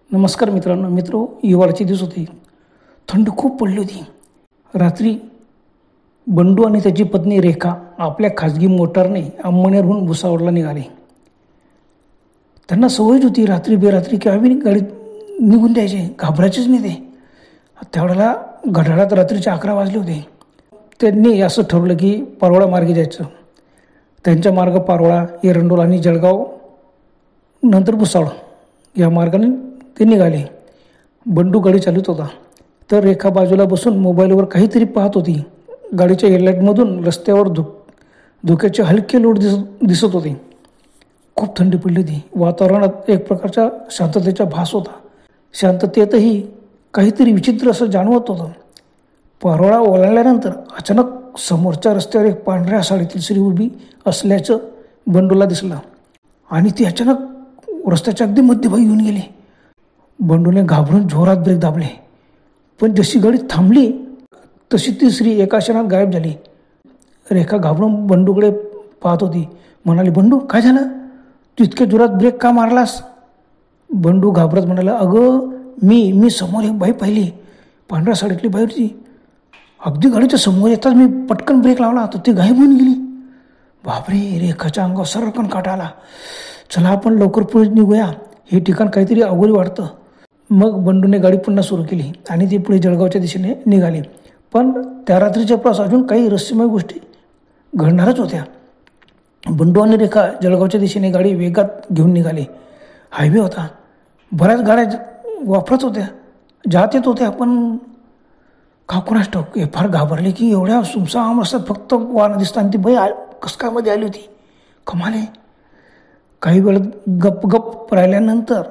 नमस्कार मित्र हिवाळ्याचे दिवस होते. थंडी खूप पडली होती. रात्री बंडू आणि त्याची पत्नी रेखा आपल्या खाजगी मोटारने अंमळनेरहून भुसावळला निघाले. त्यांना सवयच होती रात्री बेरात्री केव्हा बी गाडीत निघून द्यायचे, घाबरायचेच नाही ते. त्यावेळेला घड्याळात रात्रीचे 11 वाजले होते. त्यांनी असं ठरवलं की पारोळा मार्गे जायचं. त्यांचा मार्ग पारोळा, एरंडोल आणि जळगाव नंतर भुसावळ या मार्गाने ते निघाले. बंडू गाडी चालवत होता तर रेखा बाजूला बसून मोबाईलवर काहीतरी पाहत होती. गाडीच्या हेडलाईटमधून रस्त्यावर धुक्याचे हलके लोट दिसत होते. खूप थंडी पडली होती. वातावरणात एक प्रकारचा शांततेचा भास होता. शांततेतही काहीतरी विचित्र असं जाणवत होतं. पारोळा ओलांडल्यानंतर अचानक समोरच्या रस्त्यावर एक पांढऱ्या साडीतील स्त्री उभी असल्याचं बंडूला दिसलं आणि ती अचानक रस्त्याच्या अगदी मध्यभागी येऊन गेली. बंडूने घाबरून जोरात ब्रेक दाबले, पण जशी गाडी थांबली तशी ती स्त्री एका क्षणात गायब झाली. रेखा घाबरून बंडूकडे पाहत होती. म्हणाली, बंडू काय झालं? तू इतक्या जोरात ब्रेक का मारलास? बंडू घाबरत म्हणाला, अगं मी समोर एक बाई पाहिली. पांढऱ्या साडीतली बाई होती. अगदी गाडीच्या समोर येताच मी पटकन ब्रेक लावला तर ती गायब होऊन गेली. बापरे, रेखाच्या अंगावर सर्रकन काटा आला. चला आपण लवकर पुढे निघूया, हे ठिकाण काहीतरी अघोरी वाटतं. मग बंडूने गाडी पुन्हा सुरू केली आणि ती पुढे जळगावच्या दिशेने निघाली. पण त्या रात्रीच्या प्रवास अजून काही रहस्यमय गोष्टी घडणारच होत्या. बंडू आणि रेखा जळगावच्या दिशेने गाडी वेगात घेऊन निघाले. हायवे होता. बऱ्याच गाड्या वापरत होत्या, जात येत होत्या. पण का कोणास ठाऊक हे फार घाबरले की एवढ्या सुमसाम रस्त्यात फक्त वाहनं दिसतात आणि ती बाई कसं काय मध्ये आली होती. कमाले. काही वेळ गप राहिल्यानंतर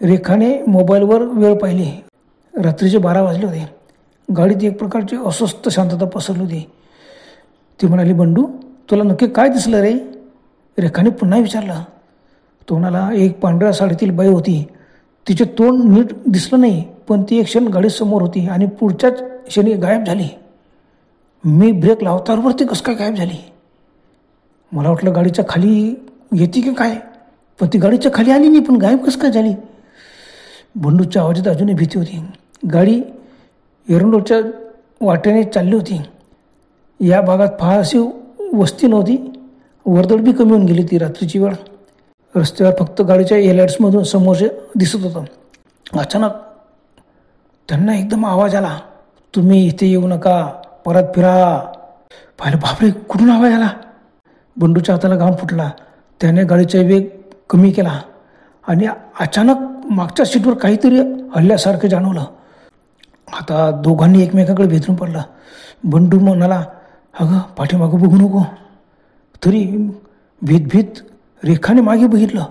रेखाने मोबाईलवर वेळ पाहिली. रात्रीचे 12 वाजले होते. गाडीत एक प्रकारची अस्वस्थ शांतता पसरली होती. ती म्हणाली, बंडू तुला नक्की काय दिसलं रे? रेखाने पुन्हा विचारलं. तोंडाला एक पांढऱ्या साडीतील बाई होती. तिचे तोंड नीट दिसलं नाही, पण ती एक क्षण गाडीसमोर होती आणि पुढच्याच क्षणी गायब झाली. मी ब्रेक लावतावर ती कसं काय गायब झाली? मला वाटलं गाडीच्या खाली येते की काय, पण ती गाडीच्या खाली आली नाही, पण गायब कसं काय झाली? बंडूच्या आवाजात अजूनही भीती होती. गाडी एरंडोलच्या वाटेने चालली होती. या भागात फारशी वस्ती नव्हती. वर्दळ बी कमी होऊन गेली ती रात्रीची वेळ. रस्त्यावर फक्त गाडीच्या हेडलाईट्समधून समोरचे दिसत होतं. अचानक त्यांना एकदम आवाज आला, तुम्ही इथे येऊ नका, परत फिरा. पाहिलं, बापरे कुठून आवाज आला? बंडूच्या हाताला घाम फुटला. त्याने गाडीचा वेग कमी केला आणि अचानक मागच्या सीटवर काहीतरी हल्ल्यासारखं जाणवलं. आता दोघांनी एकमेकांकडे भेदून पडला. बंडू म्हणाला, अगं पाठीमागं बघू नको. तरी भीत रेखाने मागे बघितलं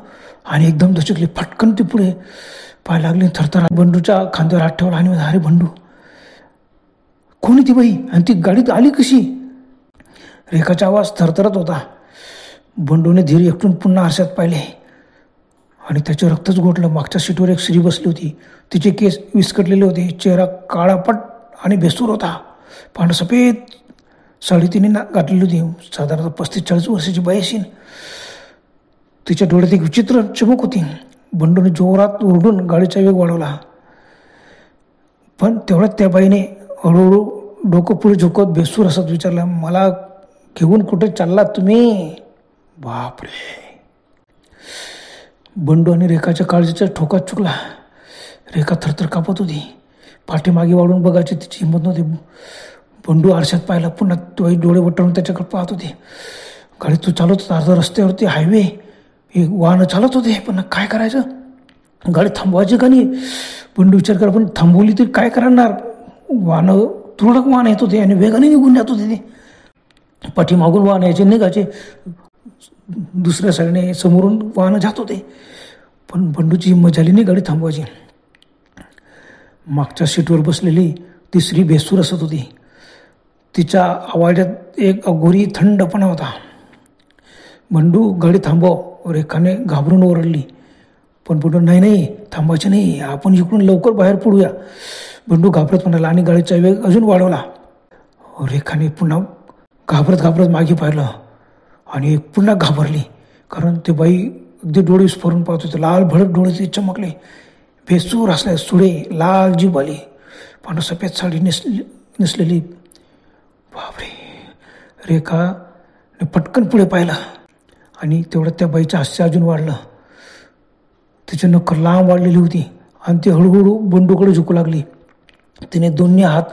आणि एकदम दचकली. फटकन ती पुढे पाय लागले. थरथर बंडूच्या खांद्यावर हात ठेवला आणि अरे बंडू, कोणी ती बाई आणि ती गाडीत आली कशी? रेखाचा आवाज थरथरत होता. बंडूने धीर एकटून पुन्हा आरशात पाहिले आणि त्याचे रक्तच गोठलं. मागच्या सीटवर एक स्त्री बसली होती. तिचे केस विस्कटलेले होते. चेहरा काळापट आणि बेसूर होता. पांढरसफेद साडी तिने घातलेली होती. साधारणतः 35-40 वर्षाची बाई असेल. तिच्या डोळ्यात एक विचित्र चमक होती. बंडूने जोरात ओरडून गाडीचा वेग वाढवला. पण तेवढ्यात त्या बाईने हळूहळू डोकं पुढे झोकत बेसूर असत विचारलं, मला घेऊन कुठे चाललात तुम्ही? बापरे. बंडू आणि रेखाच्या काळजीचा ठोका चुकला. रेखा थरथर कापत होती. पाठीमागे वाढून बघायची तिची हिंमत नव्हती. बंडू आरशात पाहिला. पुन्हा तो डोळे वटवून त्याच्याकडे पाहत होते. गाडी तू चालवत होता. अर्धा रस्त्यावरती हायवे, एक वाहनं चालत होते. पण काय करायचं? गाडी थांबवायची का नाही? बंडू विचार करा, पण थांबवली तरी काय करणार? वाहनं तुरळक वाहन येत होते आणि वेगाने निघून जात होते. ते पाठीमागून वाहन यायचे, निघायचे. दुसऱ्या साईडने समोरून वाहनं जात होते. पण बंडूची हिंमत झाली नाही गाडी थांबवायची. मागच्या सीटवर बसलेली ती स्त्री बेसूर असत होती. तिच्या आवाजात एक अघोरी थंडपणा होता. बंडू गाडी थांबव, रेखाने घाबरून ओरडली. पण बंडू, नाही थांबायचे नाही, आपण इकडून लवकर बाहेर पडूया. बंडू घाबरत म्हणाला आणि गाडीचा वेग अजून वाढवला. रेखाने पुन्हा घाबरत मागे पाहिलं आणि पुन्हा घाबरली. कारण ते बाई अगदी डोळे विस्फोरून पाहत होते. लाल भडक डोळे ते चमकले. बेसूर असल्या सुडे, लाल जीभ आली, पांढर सफेद साडी नेसलेली. बापरे. रेखा पटकन पुढे पाहिला आणि तेवढं त्या बाईचं हास्य अजून वाढलं. तिची नख लांब वाढलेली होती आणि ती हळूहळू बंडूकडे झुकू लागली. तिने दोन्ही हात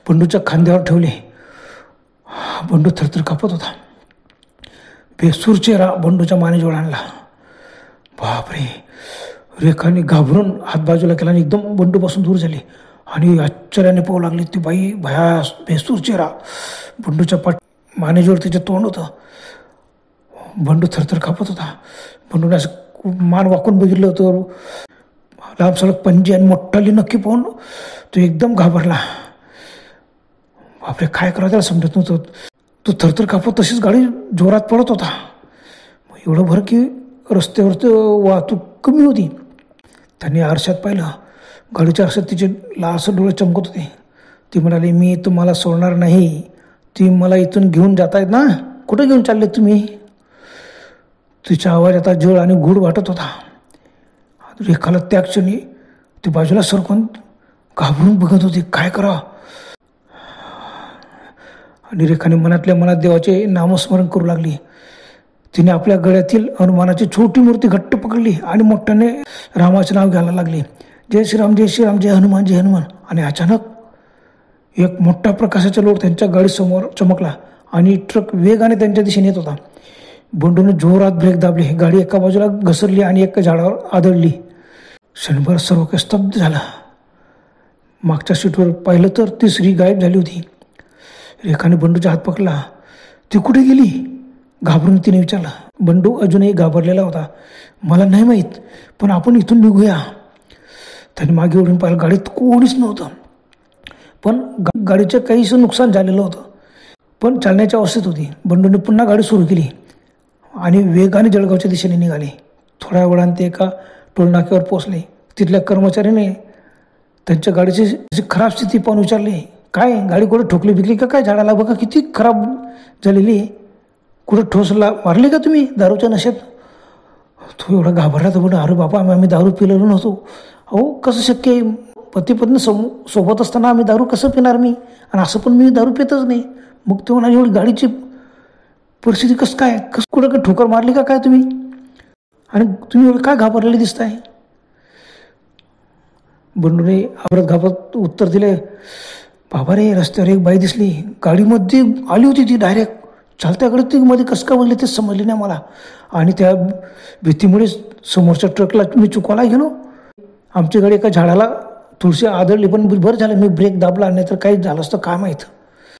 बंडूच्या खांद्यावर ठेवले. बंडू थरथर कापत होता. बेसूर चेहरा बंडूच्या मानेजवळ आणला. बापरे. रेखाने घाबरून हात बाजूला केला आणि एकदम बंडूपासून दूर झाली आणि आश्चर्याने पाहू लागली. ती बाई बेसूर चेहरा, बंडूच्या मानेजवळ तिचे तोंड होतं. बंडू थरथर कापत होता. बंडूने असं मान वाकून बघितलं होतं. लांब सडक पंजी आणि मोठाली नक्की पाहून तो एकदम घाबरला. बापरे, काय करावं त्याला समजत नव्हतं. तो थरथर कापत तशीच गाडी जोरात पडत होता. एवढं भर की रस्त्यावरती वाहतूक कमी होती. त्यांनी आरशात पाहिलं. गाडीच्या आरशात तिचे लालसर डोळे चमकत होते. ती म्हणाली, मी तुम्हाला सोडणार नाही. ती मला इथून घेऊन जातायत ना? कुठे घेऊन चालले तुम्ही? तिचा आवाज आता जळ आणि गूढ वाटत होता. रेखाला त्या क्षणी ती बाजूला सरकून घाबरून बघत होती. काय करा? आणि रेखाने मनातल्या मनात देवाचे नामस्मरण करू लागली. तिने आपल्या गळ्यातील हनुमानाची छोटी मूर्ती घट्ट पकडली आणि मोठ्याने रामाचे नाव घ्यायला लागले. जय श्रीराम, जय श्रीराम, जय हनुमान, जय हनुमान. आणि अचानक एक मोठा प्रकाशाचा लोट त्यांच्या गाडीसमोर चमकला आणि ट्रक वेगाने त्यांच्या दिशेने येत होता. बंडूने जोरात ब्रेक दाबले. गाडी एका बाजूला घसरली आणि एका झाडावर आदळली. क्षणभर सर्व काही स्तब्ध झाला. मागच्या सीटवर पाहिलं तर ती स्त्री गायब झाली होती. रेखाने बंडूचा हात पकडला. ती कुठे गेली? घाबरून तिने विचारलं. बंडू अजूनही घाबरलेला होता. मला नाही माहीत, पण आपण इथून निघूया. त्याने मागे वळून पाहिलं. गाडीत कोणीच नव्हतं, पण गाडीचं काहीसं नुकसान झालेलं होतं, पण चालण्याच्या अवस्थेत होती. बंडूने पुन्हा गाडी सुरू केली आणि वेगाने जळगावच्या दिशेने निघाले. थोड्या वेळाने ते एका टोलनाक्यावर पोहोचले. तिथल्या कर्मचाऱ्याने त्यांच्या गाडीची खराब स्थिती पाहून विचारले, काय गाडी कुठं ठोकली बिकली का काय? झाडाला बघा किती खराब झालेली आहे. कुठं ठोसला मारली का तुम्ही दारूच्या नशेत? तो एवढा घाबरला तर म्हणून, अरे बाबा आम्ही दारू पिलेलो नव्हतो. अहो कसं शक्य आहे? पती पत्नी सोबत असताना आम्ही दारू कसं पिणार मी? आणि असं पण मी दारू पितच नाही. मग ते म्हणा, एवढी गाडीची परिस्थिती कसं काय? कुठं काय ठोकर मारली का काय तुम्ही? आणि तुम्ही एवढं काय घाबरलेले दिसताय? बंडूने घाबरत उत्तर दिले, बाबा रे, रस्त्यावर एक बाई दिसली. गाडीमध्ये आली होती ती डायरेक्ट. चालत्या गाडीत मध्ये कसं काय बघले तेच समजले नाही मला. आणि त्या भीतीमुळे समोरच्या ट्रकला मी चुकवायला गेलो. आमची गाडी एका झाडाला थोडीशी आदळली, पण बरं झालं मी ब्रेक दाबला, नाही तर काही झालं असतं काय माहीत.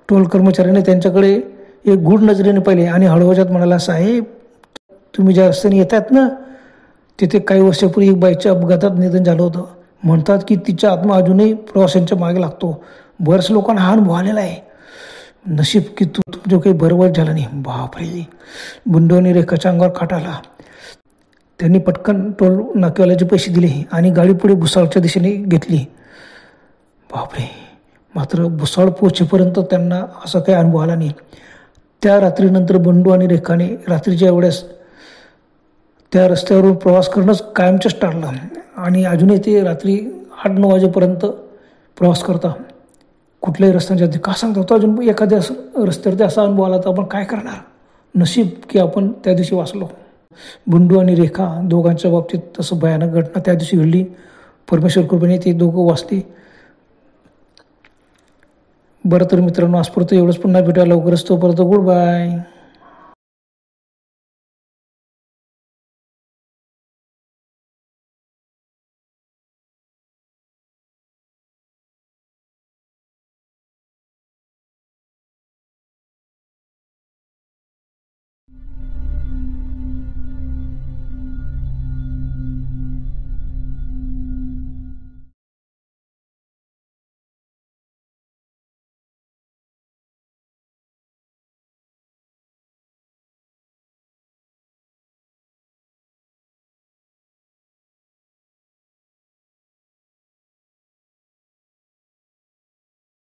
टोल कर्मचाऱ्याने त्यांच्याकडे एक गूढ नजरेने पाहिले आणि हळूवाजात म्हणाला, साहेब तुम्ही ज्या रस्त्याने येतात ना, तिथे काही वर्षापूर्वी एक बाईच्या अपघातात निधन झालं होतं. म्हणतात की तिचा आत्मा अजूनही प्रवाशांच्या मागे लागतो. बऱ्याच लोकांना हा अनुभव आलेला आहे. नशीब की तुमचं काही बरं वाईट झालं नाही. बापरे. बंडू आणि रेखाच्या अंगावर काट आला. त्यांनी पटकन टोल नाकेवाल्याचे पैसे दिले आणि गाडी पुढे भुसावळच्या दिशेने घेतली. बापरे. मात्र भुसावळ पोहोचेपर्यंत त्यांना असा काही अनुभव आला नाही. त्या रात्रीनंतर बंडू आणि रेखाने रात्रीच्या एवढ्यास त्या रस्त्यावरून प्रवास करणंच कायमचंच टाळलं आणि अजूनही ते रात्री 8-9 वाजेपर्यंत प्रवास करता. कुठल्याही रस्त्यांच्या का सांगता होतं, अजून एखाद्या रस्त्यावरती असा अनुभव आला तर आपण काय करणार? नशीब की आपण त्या दिवशी वाचलो. बंडू आणि रेखा दोघांच्या बाबतीत तसं भयानक घटना त्या दिवशी घडली. परमेश्वर कृपेने ते दोघं वाचले. बरं तर मित्रांनो, आजपर्यंत एवढंच. पुन्हा भेटायला लवकरच. तोपर्यंत गुड बाय.